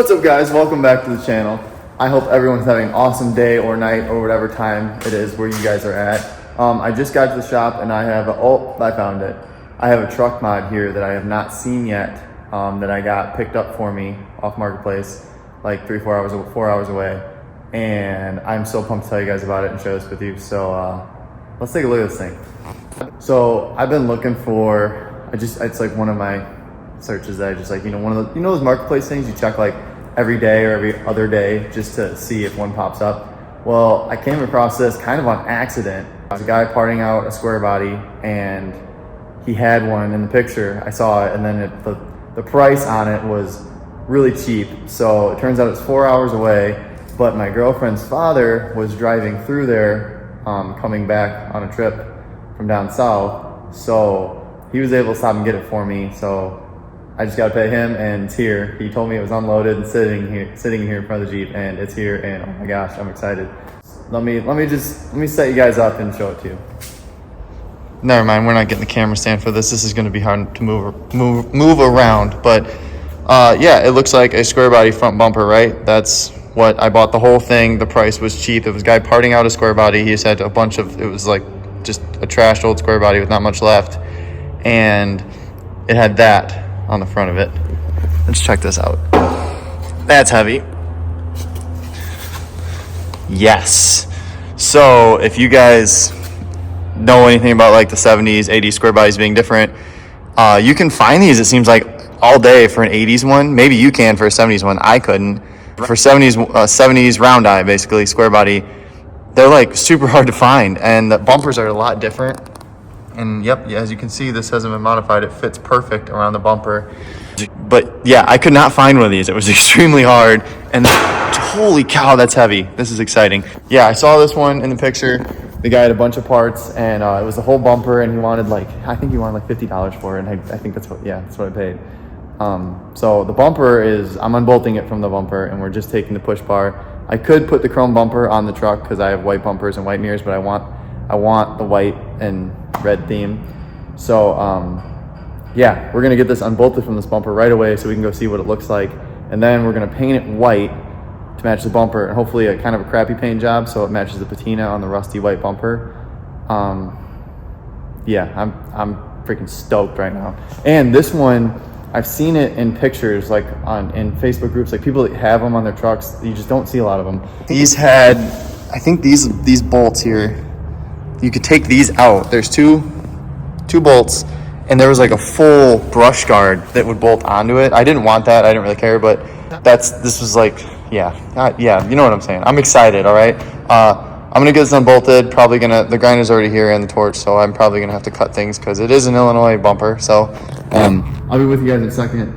What's up, guys? Welcome back to the channel. I hope everyone's having an awesome day or night or whatever time it is where you guys are at. I just got to the shop and I have I found it. I have a truck mod here that I have not seen yet, that I got picked up for me off Marketplace like 4 hours away. And I'm so pumped to tell you guys about it and share this with you. So let's take a look at this thing. So I've been looking for, it's like one of my searches that I just like, one of the, those Marketplace things you check like every day or every other day just to see if one pops up. Well, I came across this kind of on accident. There was a guy parting out a Squarebody and he had one in the picture. I saw it, and then the price on it was really cheap. So it turns out it's 4 hours away, but my girlfriend's father was driving through there, coming back on a trip from down south. So he was able to stop and get it for me. So I just got to pay him, and it's here. He told me it was unloaded and sitting here in front of the Jeep, and it's here. And oh my gosh, I'm excited. Let me set you guys up and show it to you. Never mind, we're not getting the camera stand for this. This is going to be hard to move around. But yeah, it looks like a Squarebody front bumper, right? That's what I bought, the whole thing. The price was cheap. It was a guy parting out a Squarebody. He just had it was like just a trashed old Squarebody with not much left, and it had that on the front of it. Let's check this out. That's heavy. Yes. So if you guys know anything about like the 70s, 80s Squarebodies being different, you can find these, it seems like, all day for an 80s one. Maybe you can for a 70s one. I couldn't. For 70s round eye, basically, Squarebody, they're like super hard to find, and the bumpers are a lot different. And yep, as you can see, this hasn't been modified. It fits perfect around the bumper. But yeah, I could not find one of these. It was extremely hard. And holy cow, that's heavy. This is exciting. Yeah, I saw this one in the picture. The guy had a bunch of parts, and it was the whole bumper, and he wanted like $50 for it. And I think that's what I paid. So the bumper I'm unbolting it from the bumper, and we're just taking the push bar. I could put the chrome bumper on the truck because I have white bumpers and white mirrors, but I want the white and red theme. So yeah, we're gonna get this unbolted from this bumper right away so we can go see what it looks like, and then we're gonna paint it white to match the bumper, and hopefully a kind of a crappy paint job so it matches the patina on the rusty white bumper. Yeah, I'm freaking stoked right now. And this one, I've seen it in pictures, like in Facebook groups, like people that have them on their trucks. You just don't see a lot of them. These had, I think these bolts here, you could take these out. There's two bolts, and there was like a full brush guard that would bolt onto it. I didn't want that. I didn't really care, but this was like, yeah, you know what I'm saying. I'm excited. All right. I'm gonna get this unbolted. The grinder's already here and the torch, so I'm probably gonna have to cut things because it is an Illinois bumper. So I'll be with you guys in a second,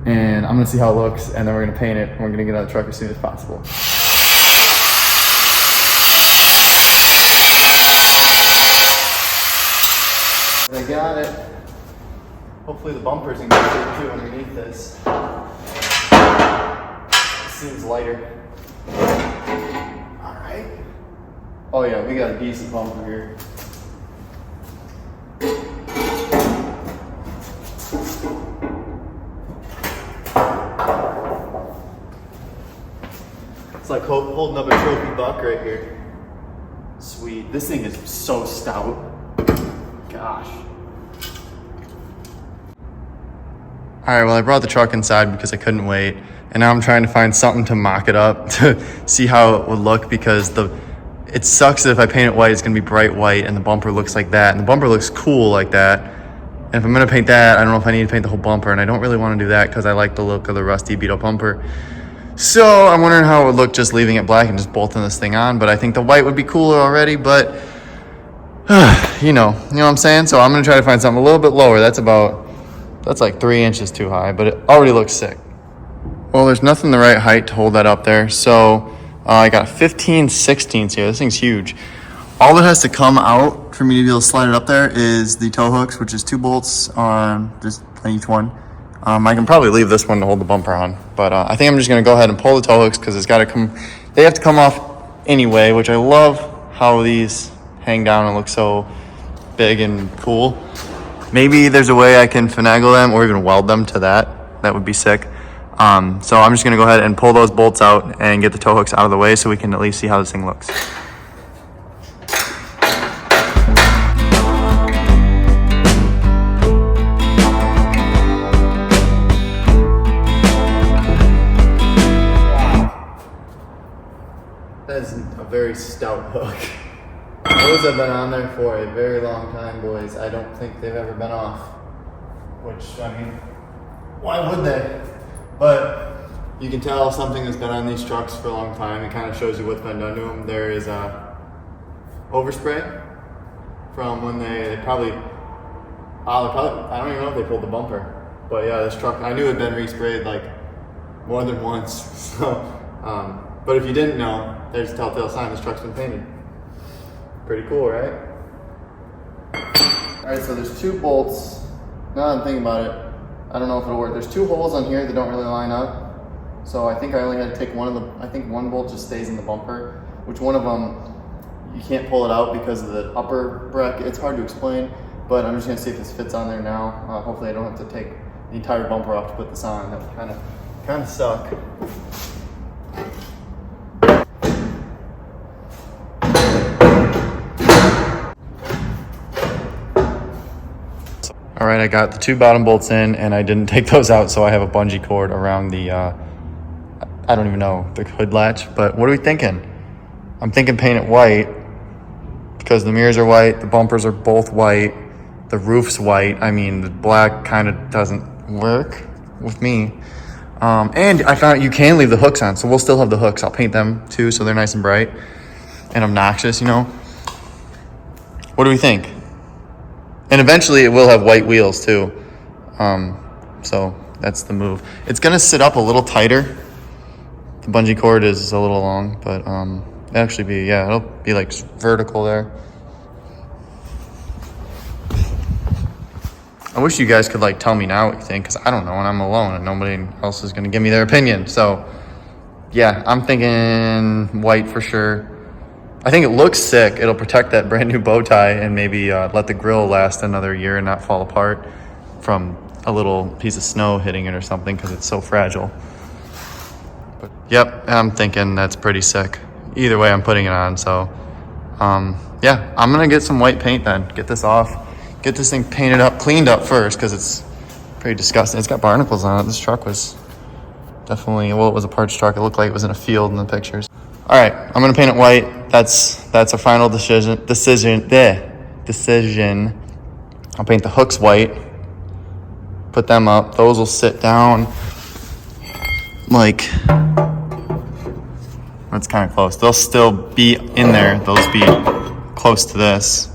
and I'm gonna see how it looks, and then we're gonna paint it, and we're gonna get on the truck as soon as possible. I got it. Hopefully the bumper's in good shape too underneath this. It seems lighter. Alright. Oh yeah, we got a decent bumper here. It's like holding up a trophy buck right here. Sweet. This thing is so stout. Gosh. Alright, well, I brought the truck inside because I couldn't wait, and now I'm trying to find something to mock it up to see how it would look, because it sucks that if I paint it white, it's going to be bright white, and the bumper looks like that, and the bumper looks cool like that. And if I'm going to paint that, I don't know if I need to paint the whole bumper, and I don't really want to do that because I like the look of the rusty beat-up bumper. So I'm wondering how it would look just leaving it black and just bolting this thing on, but I think the white would be cooler already, but you know what I'm saying? So I'm going to try to find something a little bit lower. That's like 3 inches too high, but it already looks sick. Well, there's nothing the right height to hold that up there. So I got 15/16 here. This thing's huge. All that has to come out for me to be able to slide it up there is the tow hooks, which is 2 bolts on just on each one. I can probably leave this one to hold the bumper on, but I think I'm just going to go ahead and pull the tow hooks because they have to come off anyway, which I love how these hang down and look so big and cool. Maybe there's a way I can finagle them or even weld them to that. That would be sick. So I'm just gonna go ahead and pull those bolts out and get the tow hooks out of the way so we can at least see how this thing looks. That is a very stout hook. Those have been on there for a very long time, boys. I don't think they've ever been off. Which, I mean, why would they? But you can tell something that's been on these trucks for a long time. It kind of shows you what's been done to them. There is a overspray from when they probably, I don't even know if they pulled the bumper. But yeah, this truck, I knew it had been resprayed like more than once. So, but if you didn't know, there's a telltale sign this truck's been painted. Pretty cool, right? All right, so there's 2 bolts. Now that I'm thinking about it, I don't know if it'll work. There's 2 holes on here that don't really line up. So I think I only had to take one of the, I think one bolt just stays in the bumper, which one of them, you can't pull it out because of the upper bracket. It's hard to explain, but I'm just gonna see if this fits on there now. Hopefully I don't have to take the entire bumper off to put this on. That would kind of suck. All right, I got the 2 bottom bolts in and I didn't take those out, so I have a bungee cord around the, I don't even know, the hood latch, but what are we thinking? I'm thinking paint it white because the mirrors are white, the bumpers are both white, the roof's white. I mean, the black kind of doesn't work with me. And I found you can leave the hooks on, so we'll still have the hooks. I'll paint them too so they're nice and bright and obnoxious, you know? What do we think? And eventually it will have white wheels too. So that's the move. It's gonna sit up a little tighter. The bungee cord is a little long, but it'll actually be, yeah, it'll be like vertical there. I wish you guys could like tell me now what you think, because I don't know and I'm alone and nobody else is gonna give me their opinion. So yeah, I'm thinking white for sure. I think it looks sick. It'll protect that brand new bow tie and maybe let the grill last another year and not fall apart from a little piece of snow hitting it or something because it's so fragile. But yep, I'm thinking that's pretty sick. Either way, I'm putting it on. So yeah, I'm gonna get some white paint then. Get this off. Get this thing painted up, cleaned up first because it's pretty disgusting. It's got barnacles on it. This truck was definitely, well, it was a parts truck. It looked like it was in a field in the pictures. All right, I'm gonna paint it white. That's a final decision. I'll paint the hooks white. Put them up. Those will sit down like, that's kind of close. They'll still be in there. They'll be close to this,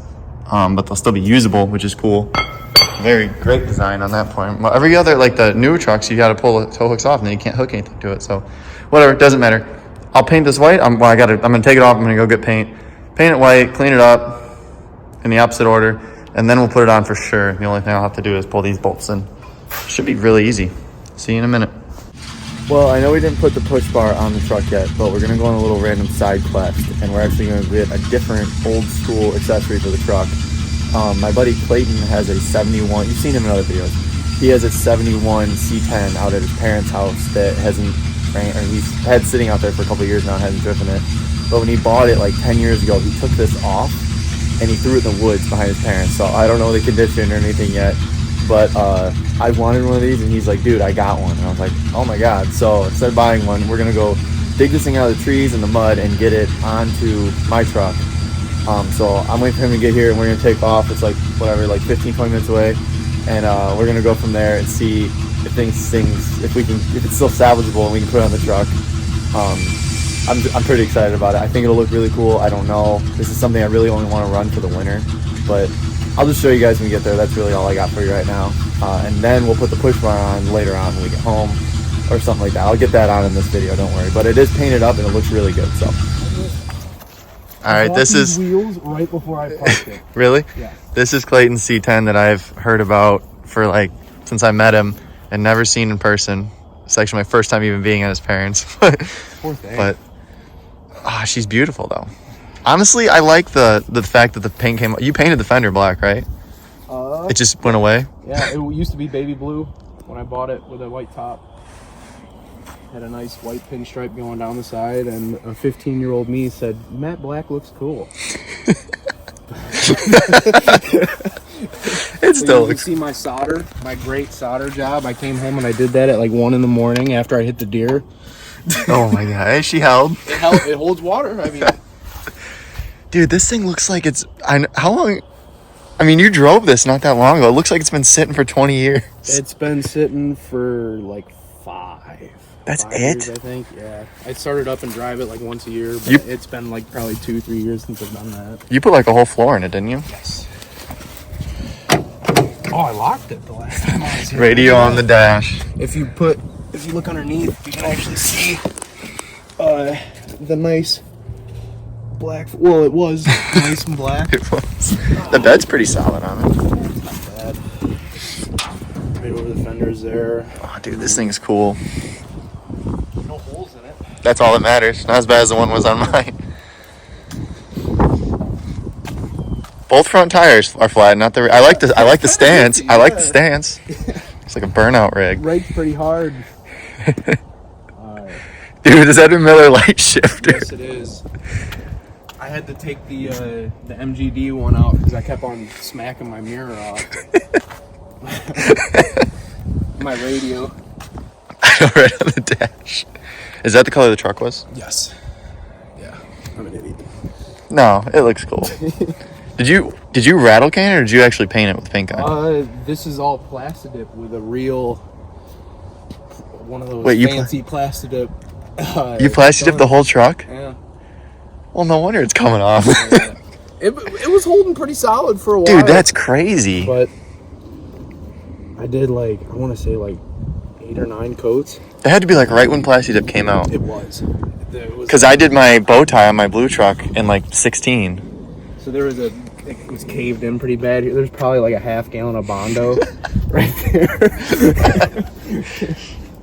but they'll still be usable, which is cool. Very great design on that point. Well, every other, like the newer trucks, you got to pull the tow hooks off and then you can't hook anything to it. So whatever, it doesn't matter. I'll paint this white. I'm gonna take it off. I'm gonna go get paint it white, clean it up in the opposite order, and then we'll put it on for sure. The only thing I'll have to do is pull these bolts in. Should be really easy. See you in a minute. Well, I know we didn't put the push bar on the truck yet, but we're gonna go on a little random side quest, and we're actually gonna get a different old school accessory for the truck. My buddy Clayton has a 71. You've seen him in other videos. He has a 71 C10 out at his parents' house that hasn't. Or he's had sitting out there for a couple of years now and hasn't driven it. But when he bought it like 10 years ago, he took this off and he threw it in the woods behind his parents. So I don't know the condition or anything yet, but I wanted one of these and he's like, dude, I got one. And I was like, oh my God. So instead of buying one, we're gonna go dig this thing out of the trees and the mud and get it onto my truck. So I'm waiting for him to get here and we're gonna take off. It's like whatever, like 15, 20 minutes away. And we're gonna go from there and see if if it's still salvageable and we can put it on the truck. I'm pretty excited about it. I think it'll look really cool. I don't know. This is something I really only want to run for the winter, but I'll just show you guys when we get there. That's really all I got for you right now. And then we'll put the push bar on later on when we get home or something like that. I'll get that on in this video, don't worry. But it is painted up and it looks really good. So. All right, this is wheels right before I parked it. Really? Yeah. This is Clayton's C10 that I've heard about for like since I met him and never seen in person. It's actually my first time even being at his parents. Poor thing. But she's beautiful though. Honestly, I like the fact that the paint came. You painted the fender black, right? It just went away. Yeah, it used to be baby blue when I bought it with a white top. had a nice white pinstripe going down the side, and a 15-year-old me said, "Matte Black looks cool." It still you looks. see my solder, my great solder job. I came home and I did that at like 1 a.m. after I hit the deer. Oh my god, is she held? It holds water. I mean, Dude, this thing looks like it's. How long? I mean, you drove this not that long ago. It looks like it's been sitting for 20 years. it's been sitting for like 5. That's 5 it? years, I think. Yeah, I started up and drive it like once a year, but it's been like probably 2-3 years since I've done that. You put like a whole floor in it, didn't you? Yes. Oh, I locked it the last time I was here. Radio on the dash. If you look underneath, you can actually see the nice black. Well, it was nice and black. It was. The bed's pretty solid on it. Not bad. Right over the fenders there. Oh, dude, this thing's cool. No holes in it. That's all that matters. Not as bad as the one was on mine. Both front tires are flat. Not the. I like the stance. I like the stance. It's like a burnout rig. Brakes pretty hard. Dude, is that a Miller Lite shifter? Yes, it is. I had to take the MGD one out because I kept on smacking my mirror off. My radio. Right on the dash. Is that the color the truck was? Yes. Yeah. I'm an idiot. No, it looks cool. Did you rattle can it or did you actually paint it with paint gun? This is all Plastidip with a real one of those fancy Plastidip. You Plastidip the whole truck? Yeah. Well, no wonder it's coming off. It was holding pretty solid for a while. Dude, that's crazy. But I did I want to say 8 or 9 coats. That had to be like right when Plastidip came out. It was. Because I did my bow tie on my blue truck in 16. So it was caved in pretty bad. There's probably like a half gallon of Bondo right there.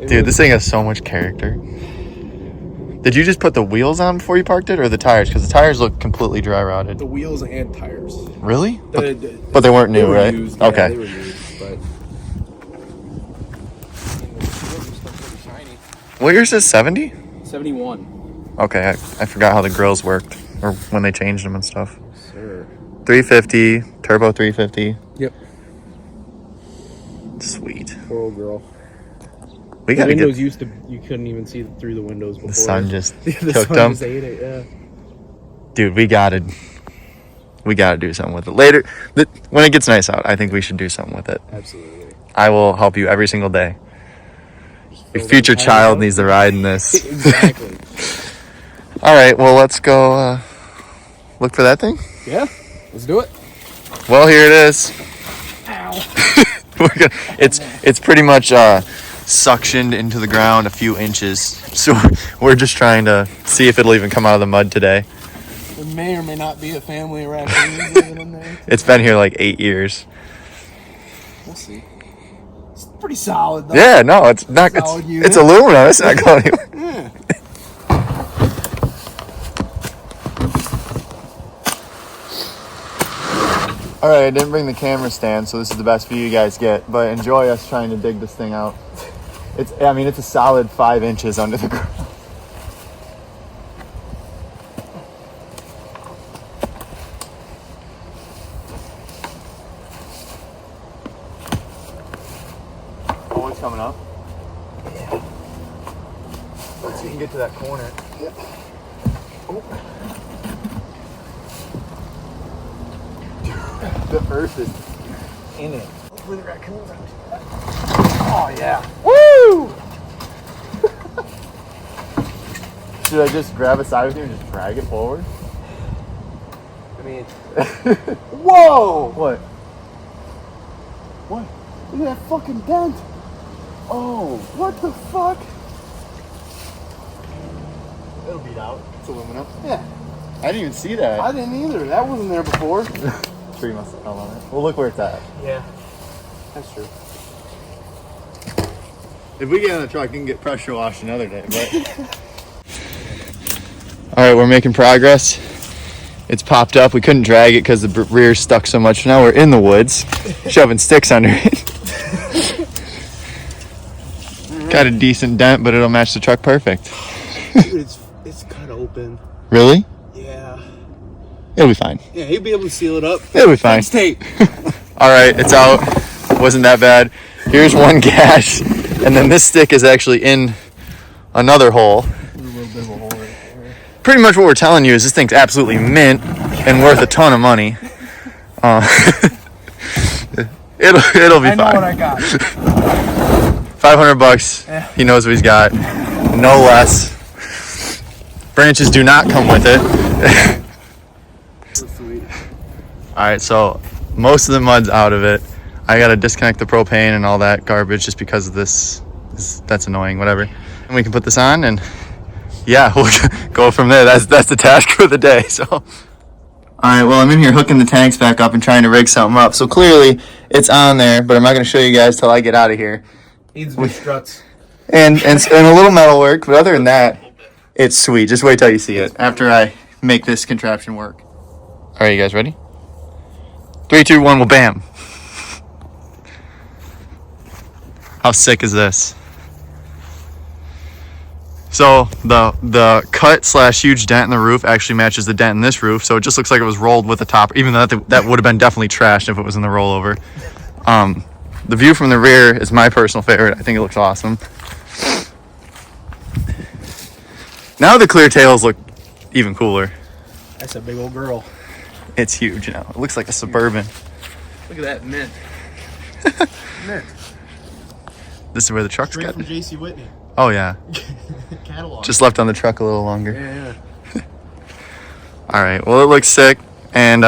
Dude, this thing has so much character. Did you just put the wheels on before you parked it or the tires? Because the tires look completely dry rotted. The wheels and tires. Really? But they weren't new, right? Used, okay. Yeah, they were used, but What year is this? 70? 71. Okay, I forgot how the grills worked or when they changed them and stuff. Sir. 350, turbo 350. Yep. Sweet. Poor old girl. We The gotta windows get. used to, you couldn't even see through the windows before. The sun just the cooked sun them. just ate it, yeah. Dude, we gotta do something with it later. When it gets nice out, I think we should do something with it. Absolutely. I will help you every single day. Your future child needs to ride in this. Exactly. All right, well, let's go look for that thing. Yeah, let's do it. Well, here it is. Ow. It's pretty much suctioned into the ground a few inches. So we're just trying to see if it'll even come out of the mud today. There may or may not be a family of raccoons living in there. It's been here 8 years. We'll see. It's pretty solid, though. Yeah, no, it's not. It's aluminum. It's not going anywhere. Yeah. All right, I didn't bring the camera stand, so this is the best view you guys get. But enjoy us trying to dig this thing out. It's a solid 5 inches under the ground. Oh, it's coming up. Yeah. Let's see if we can get to that corner. Yep. Oh. The earth is in it. Hopefully the raccoons aren't too bad. Oh yeah. Woo! Should I just grab a side with you and just drag it forward? I mean, whoa! What? What? Look at that fucking dent. Oh, what the fuck? It'll beat out. It's aluminum. yeah. I didn't even see that. I didn't either. That wasn't there before. Tree must have fell on it. Well, look where it's at. Yeah, that's true. If we get on the truck, you can get pressure washed another day. But all right, we're making progress. It's popped up. We couldn't drag it because the rear's stuck so much. Now we're in the woods, shoving sticks under it. got a decent dent, but it'll match the truck perfect. Dude, it's cut open. Really? Yeah. It'll be fine. Yeah, he'll be able to seal it up. It'll be fine. Flex tape. All right, it's out. Wasn't that bad. Here's one gash, and then this stick is actually in another hole. There's a little bit of a hole right there. Pretty much what we're telling you is this thing's absolutely mint and worth a ton of money. It'll be fine. I know what I got. $500. Yeah. He knows what he's got. No less. Branches do not come with it. Sweet. All right, so most of the mud's out of it. I gotta disconnect the propane and all that garbage just because of this. That's annoying. Whatever. And we can put this on, and yeah, we'll go from there. That's the task for the day. So. All right, well, I'm in here hooking the tanks back up and trying to rig something up. So clearly it's on there, but I'm not gonna show you guys till I get out of here. Needs new struts. And a little metal work, but other than that, it's sweet. Just wait till you see it after I make this contraption work. All right, you guys ready? 3, 2, 1, well, bam. How sick is this? So the cut / huge dent in the roof actually matches the dent in this roof, so it just looks like it was rolled with the top, even though that would have been definitely trashed if it was in the rollover. The view from the rear is my personal favorite. I think it looks awesome. Now the clear tails look even cooler. That's a big old girl. It's huge now. It looks like a Suburban. Look at that mint. Mint. This is where the truck's Straight got. from J.C. Whitney. Oh yeah. Catalog. Just left on the truck a little longer. Yeah. All right. Well, it looks sick, and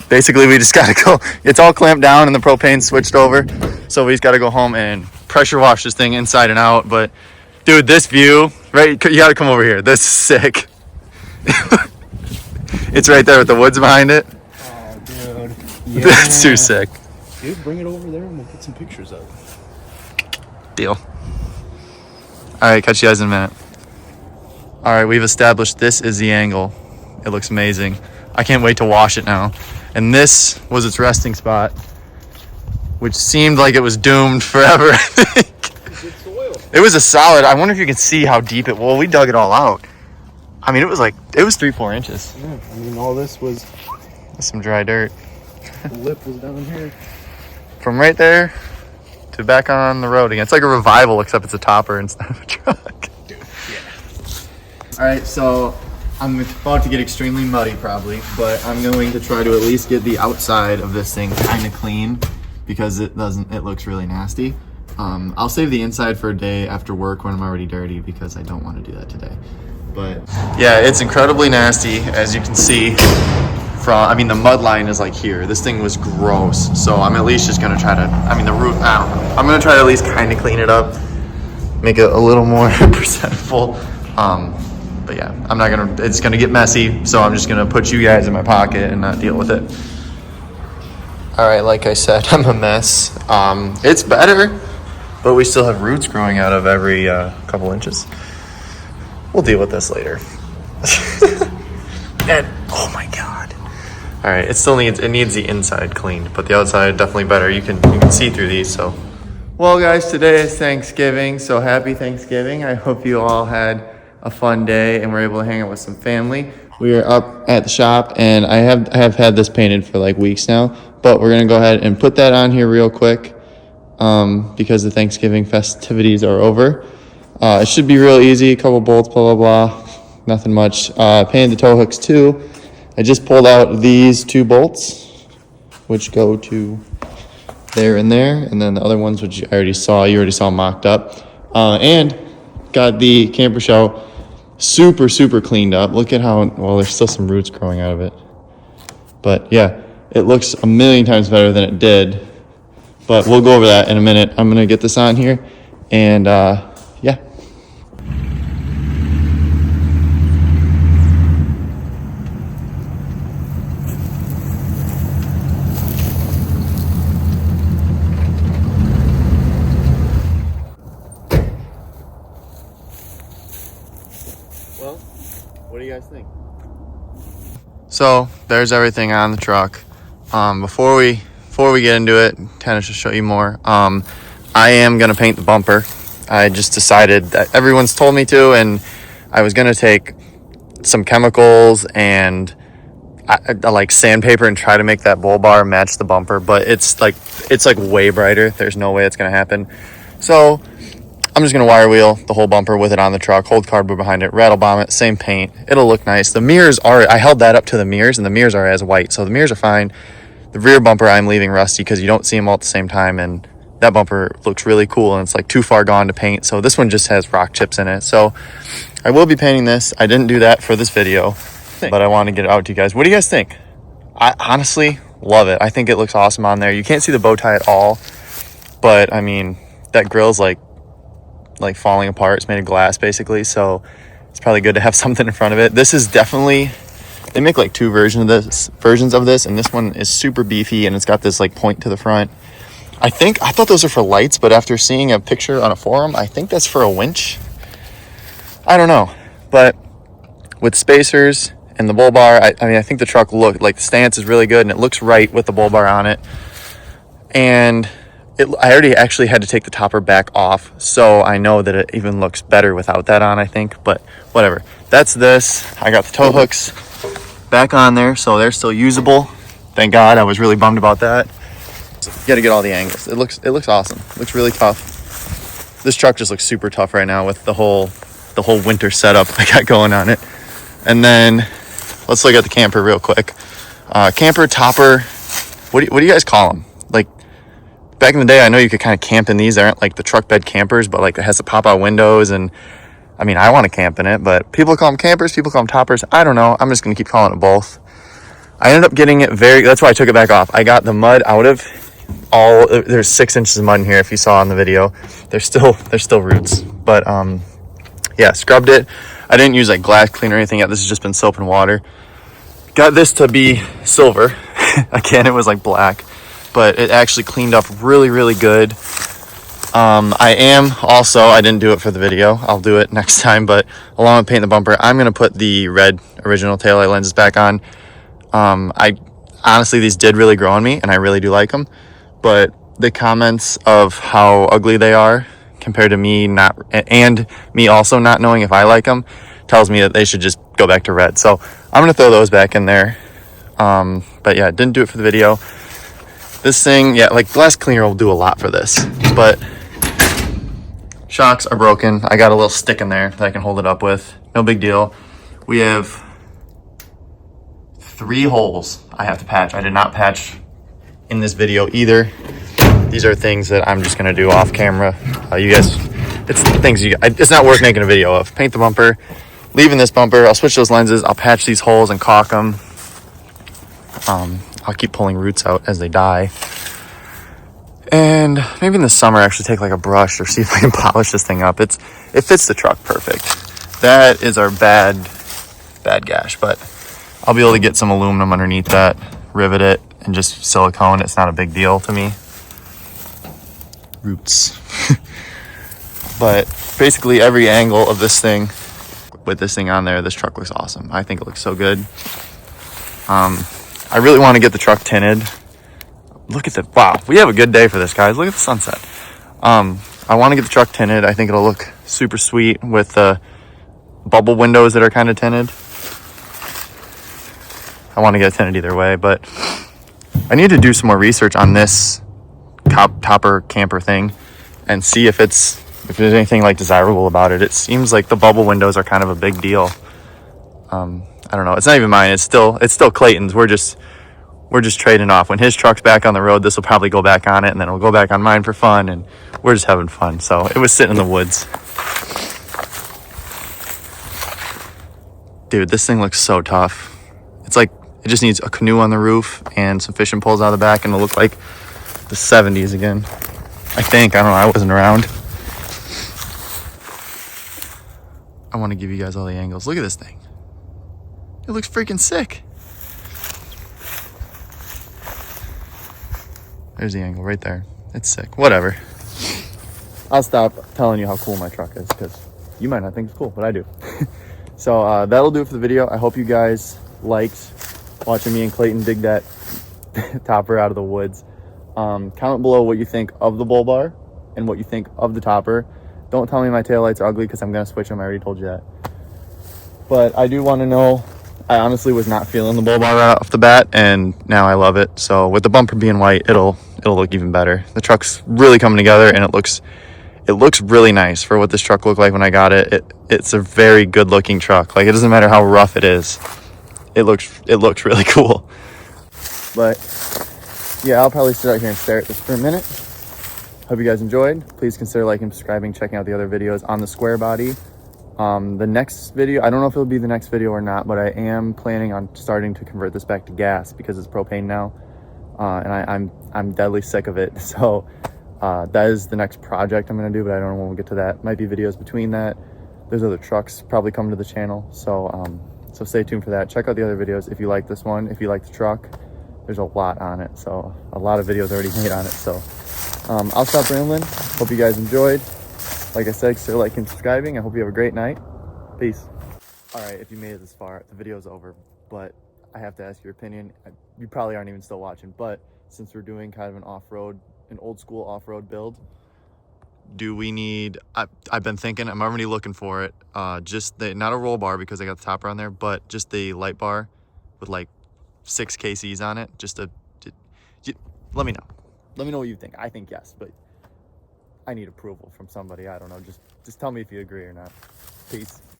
basically we just gotta go. It's all clamped down and the propane switched over, so we just gotta go home and pressure wash this thing inside and out. But dude, this view, right? You gotta come over here. This is sick. It's right there with the woods behind it. Oh, dude. Yeah. That's too sick. Dude, bring it over there and we'll get some pictures of it. Deal. All right, catch you guys in a minute. All right, we've established this is the angle. It looks amazing. I can't wait to wash it now. And this was its resting spot, which seemed like it was doomed forever, I think. Good soil. It was a solid. I wonder if you can see how deep it. Well, we dug it all out. I mean, it was 3-4 inches. Yeah, I mean, all this was, That's some dry dirt. the lip was down here. From right there to back on the road again. It's like a revival, except it's a topper instead of a truck. Dude, yeah. All right, so I'm about to get extremely muddy probably, but I'm going to try to at least get the outside of this thing kind of clean because it looks really nasty. I'll save the inside for a day after work when I'm already dirty because I don't want to do that today. But yeah, it's incredibly nasty, as you can see. The mud line is like here. This thing was gross. So I'm at least just gonna try to, the roof, I don't know. I'm gonna try to at least kind of clean it up, make it a little more presentable. But yeah, it's gonna get messy. So I'm just gonna put you guys in my pocket and not deal with it. All right, like I said, I'm a mess. It's better, but we still have roots growing out of every couple inches. We'll deal with this later. And oh my god. All right, it needs the inside cleaned, but the outside definitely better. You can see through these. So, well, guys, today is Thanksgiving, so happy Thanksgiving. I hope you all had a fun day and were able to hang out with some family. We are up at the shop, and I have had this painted for like weeks now, but we're gonna go ahead and put that on here real quick because the Thanksgiving festivities are over. It should be real easy. A couple bolts, blah blah blah. Nothing much. Painted the tow hooks too. I just pulled out these 2 bolts, which go to there and there, and then the other ones, which you already saw mocked up, and got the camper shell super cleaned up. Look at how well there's still some roots growing out of it, but yeah, it looks a million times better than it did. But we'll go over that in a minute. I'm gonna get this on here, and yeah. Well, what do you guys think? So there's everything on the truck. Before we get into it, kind of to show you more, I I am going to paint the bumper. I just decided that everyone's told me to, and I was going to take some chemicals and I like sandpaper and try to make that bull bar match the bumper, but it's like way brighter. There's no way it's going to happen. So I'm just going to wire wheel the whole bumper with it on the truck, hold cardboard behind it, rattle bomb it, same paint. It'll look nice. The mirrors are, I held that up to the mirrors, and the mirrors are as white, so the mirrors are fine. The rear bumper I'm leaving rusty because you don't see them all at the same time, and that bumper looks really cool, and it's like too far gone to paint. So this one just has rock chips in it. So I will be painting this. I didn't do that for this video, but I want to get it out to you guys. What do you guys think? I honestly love it. I think it looks awesome on there. You can't see the bow tie at all, but I mean, that grill's like falling apart. It's made of glass basically, so it's probably good to have something in front of it. This is definitely, they make like two versions of this, and this one is super beefy, and it's got this like point to the front. I thought those are for lights, but after seeing a picture on a forum, I think that's for a winch. I don't know, but with spacers and the bull bar, I mean, I think the truck look like the stance is really good, and it looks right with the bull bar on it. And I already actually had to take the topper back off, so I know that it even looks better without that on, I think, but whatever. That's this. I got the tow hooks back on there, so they're still usable. Thank God. I was really bummed about that. You got to get all the angles. It looks awesome. It looks really tough. This truck just looks super tough right now with the whole winter setup I got going on it. And then let's look at the camper real quick. Camper, topper, what do you guys call them? Like back in the day, I know you could kind of camp in these. They aren't like the truck bed campers, but like it has the pop out windows, and I mean, I want to camp in it, but people call them campers, people call them toppers. I don't know. I'm just going to keep calling it both. I ended up getting it that's why I took it back off. I got the mud out of there's 6 inches of mud in here. If you saw in the video, there's still roots, but yeah, scrubbed it. I didn't use like glass cleaner or anything yet. This has just been soap and water. Got this to be silver. Again, it was like black, but it actually cleaned up really, really good. I didn't do it for the video. I'll do it next time, but along with painting the bumper, I'm going to put the red original taillight lenses back on. Honestly, these did really grow on me, and I really do like them, but the comments of how ugly they are compared to me me also not knowing if I like them tells me that they should just go back to red. So I'm going to throw those back in there. But yeah, didn't do it for the video. This thing, yeah, like glass cleaner will do a lot for this, but shocks are broken. I got a little stick in there that I can hold it up with. No big deal. We have 3 holes I have to patch. I did not patch in this video either. These are things that I'm just gonna do off camera. You guys, it's not worth making a video of. Paint the bumper, leaving this bumper. I'll switch those lenses. I'll patch these holes and caulk them. I'll keep pulling roots out as they die. And maybe in the summer, actually take like a brush or see if I can polish this thing up. It fits the truck perfect. That is our bad gash, but I'll be able to get some aluminum underneath that, rivet it, and just silicone. It's not a big deal to me. Roots. But basically every angle of this thing, with this thing on there, this truck looks awesome. I think it looks so good. I really want to get the truck tinted. Look at that. Wow, we have a good day for this, guys. Look at the sunset. I want to get the truck tinted. I think it'll look super sweet with the bubble windows that are kind of tinted. I want to get it tinted either way, but I need to do some more research on this topper camper thing and see if there's anything like desirable about it. It seems like the bubble windows are kind of a big deal. I don't know. It's not even mine. It's still Clayton's. We're just trading off. When his truck's back on the road, this will probably go back on it, and then it'll go back on mine for fun, and we're just having fun. So it was sitting in the woods. Dude, this thing looks so tough. It's like it just needs a canoe on the roof and some fishing poles out of the back, and it'll look like the 70s again. I think. I don't know. I wasn't around. I want to give you guys all the angles. Look at this thing. It looks freaking sick. There's the angle right there. It's sick. Whatever. I'll stop telling you how cool my truck is because you might not think it's cool, but I do. So that'll do it for the video. I hope you guys liked watching me and Clayton dig that topper out of the woods. Comment below what you think of the bull bar. and what you think of the topper. Don't tell me my taillights are ugly because I'm going to switch them. I already told you that. But I do want to know, I honestly was not feeling the bull bar right off the bat, and now I love it. So with the bumper being white, it'll look even better. The truck's really coming together, and it looks really nice for what this truck looked like when I got it. It's a very good looking truck. Like, it doesn't matter how rough it is. It looks really cool. But yeah, I'll probably sit out here and stare at this for a minute. Hope you guys enjoyed. Please consider liking, subscribing, checking out the other videos on the Squarebody. The next video, I don't know if it'll be the next video or not, but I am planning on starting to convert this back to gas because it's propane now, and I'm deadly sick of it. So that is the next project I'm gonna do, but I don't know when we'll get to that. Might be videos between that. There's other trucks probably coming to the channel, so so stay tuned for that. Check out the other videos if you like this one. If you like the truck, there's a lot on it, so a lot of videos already made on it. So I'll stop rambling. Hope you guys enjoyed. Like I said, consider liking and subscribing. I hope you have a great night. Peace. All right, if you made it this far, the video's over, but I have to ask your opinion. You probably aren't even still watching, but since we're doing kind of an off-road, an old school off-road build, do we need, I've been thinking, I'm already looking for it, just not a roll bar because I got the topper on there, but just the light bar with like 6 KCs on it. Let me know. Let me know what you think. I think yes, but I need approval from somebody. I don't know. Just tell me if you agree or not. Peace.